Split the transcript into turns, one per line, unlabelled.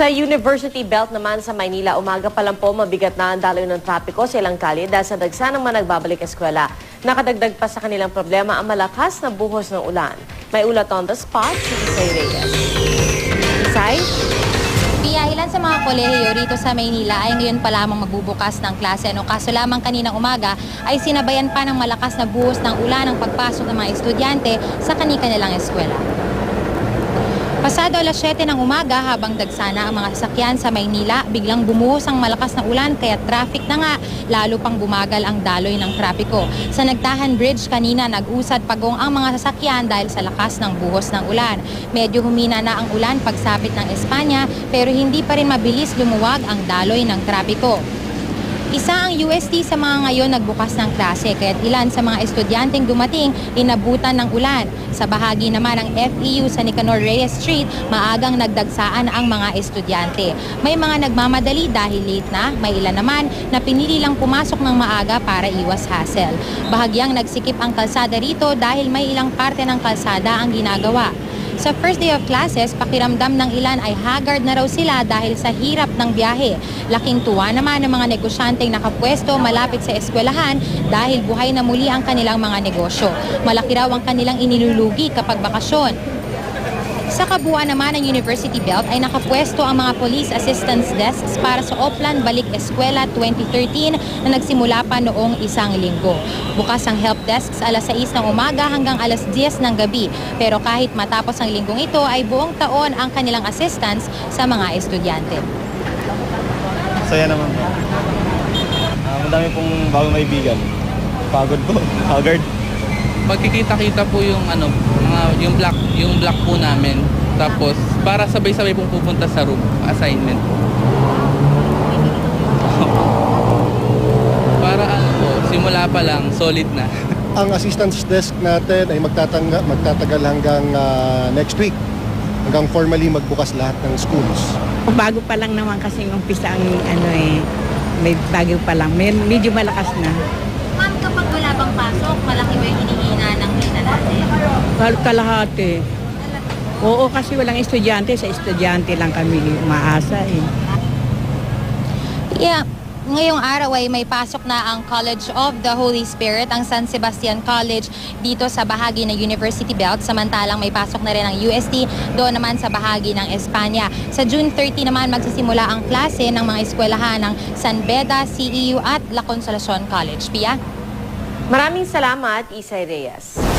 Sa University Belt naman sa Maynila, umaga pa lang po mabigat na ang daloy ng trapiko sa ilang kalye dahil sa dagsa ng mga nagbabalik eskwela. Nakadagdag pa sa kanilang problema ang malakas na buhos ng ulan. May ulat on the spot si Isay Reyes. Isay?
Pia, ilan sa mga kolehiyo rito sa Maynila ay ngayon pa lamang magbubukas ng klase. Kaso lamang kaninang umaga ay sinabayan pa ng malakas na buhos ng ulan ang pagpasok ng mga estudyante sa kani-kanilang eskwela. Pasado alas 7 ng umaga habang dagsana ang mga sasakyan sa Maynila, biglang bumuhos ang malakas na ulan kaya traffic na nga, lalo pang bumagal ang daloy ng trapiko. Sa Nagtahan Bridge kanina nag-usad pagong ang mga sasakyan dahil sa lakas ng buhos ng ulan. Medyo humina na ang ulan pagsapit ng Espanya pero hindi pa rin mabilis lumuwag ang daloy ng trapiko. Isa ang UST sa mga ngayon nagbukas ng klase kaya't ilan sa mga estudyanteng dumating inabutan ng ulan. Sa bahagi naman ng FEU sa Nicanor Reyes Street, maagang nagdagsaan ang mga estudyante. May mga nagmamadali dahil late na, may ilan naman na pinili lang pumasok ng maaga para iwas hassle. Bahagyang nagsikip ang kalsada rito dahil may ilang parte ng kalsada ang ginagawa. Sa first day of classes, pakiramdam ng ilan ay haggard na raw sila dahil sa hirap ng biyahe. Laking tuwa naman ng mga negosyanteng nakapwesto malapit sa eskwelahan dahil buhay na muli ang kanilang mga negosyo. Malaki raw ang kanilang inilulugi kapag bakasyon. Sa kabuuan naman ng University Belt ay nakapwesto ang mga police assistance desks para sa Oplan Balik Eskwela 2013 na nagsimula pa noong isang linggo. Bukas ang help desks alas 6 ng umaga hanggang alas 10 ng gabi. Pero kahit matapos ang linggong ito ay buong taon ang kanilang assistance sa mga estudyante.
Saya naman po. Madami pong bagong kaibigan. Pagod po. Haggard.
Magkikita-kita po yung yung block po namin. Tapos para sabay-sabay pong pupunta sa room assignment po. Para po, simula pa lang solid na.
Ang assistance desk natin ay magtatagal hanggang next week. Hanggang formally magbukas lahat ng schools.
Bago pa lang naman kasi umpisa ang may bago pa lang. Medyo malakas na.
Ma'am, kapag wala bang pasok, malaki ba yung hinihina ng hina natin?
Kalahati. Oo, kasi walang estudyante. Sa estudyante lang kami umaasa eh.
Yeah. Ngayong araw ay may pasok na ang College of the Holy Spirit, ang San Sebastian College dito sa bahagi ng University Belt. Samantalang may pasok na rin ang UST doon naman sa bahagi ng Espanya. Sa June 30 naman magsisimula ang klase ng mga eskwelahan ng San Beda, CEU at La Consolacion College. Pia?
Maraming salamat, Isay Reyes.